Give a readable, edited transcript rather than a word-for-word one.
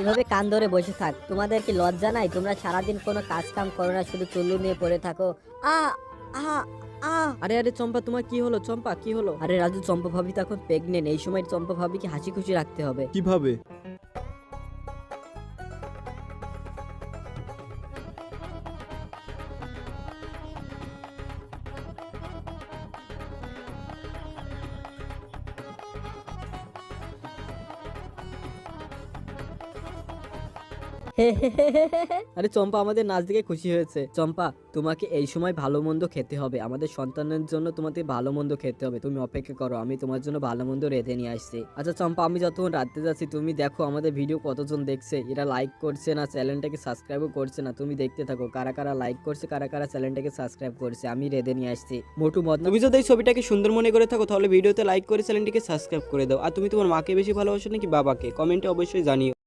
এভাবে কান ধরে বসে থাক। তোমাদের কি লজ্জা নাই? তোমরা সারাদিন কোনো কাজ কাম করো না, শুধু চুল্লু নিয়ে পড়ে থাকো। আ আ আ আরে আরে চম্পা, তোমার কি হলো? চম্পা কি হলো? আরে রাজু, চম্পা ভাবি তো এখন প্রেগনেন্ট। এই সময় চম্পা ভাবিকে হাসি খুশি রাখতে হবে। কিভাবে? আরে চম্পা আমাদের নাচ দেখে খুশি হয়েছে। চম্পা, তোমাকে এই সময় ভালো মন্দ খেতে হবে। আমাদের সন্তানের জন্য তোমাকে ভালো মন্দ খেতে হবে। তুমি অপেক্ষা করো, আমি তোমার জন্য ভালো মন্দ রেঁধে নিয়ে আসছি। আচ্ছা চম্পা, আমি যতক্ষণ রাঁধতে যাচ্ছি তুমি দেখো আমাদের ভিডিও কতজন দেখছে। এরা লাইক করছে না, চ্যানেলটাকে সাবস্ক্রাইবও করছে না। তুমি দেখতে থাকো কারা কারা লাইক করছে, কারা কারা চ্যানেলটাকে সাবস্ক্রাইব করছে। আমি রেঁধে নিয়ে আসছি মোটু মদ। তুমি যদি এই ছবিটাকে সুন্দর মনে করে থাকো তাহলে ভিডিওতে লাইক করে চ্যানেলটিকে সাবস্ক্রাইব করে দাও। আর তুমি তোমার মাকে বেশি ভালোবাসো নাকি বাবাকে? কমেন্টে অবশ্যই জানিও।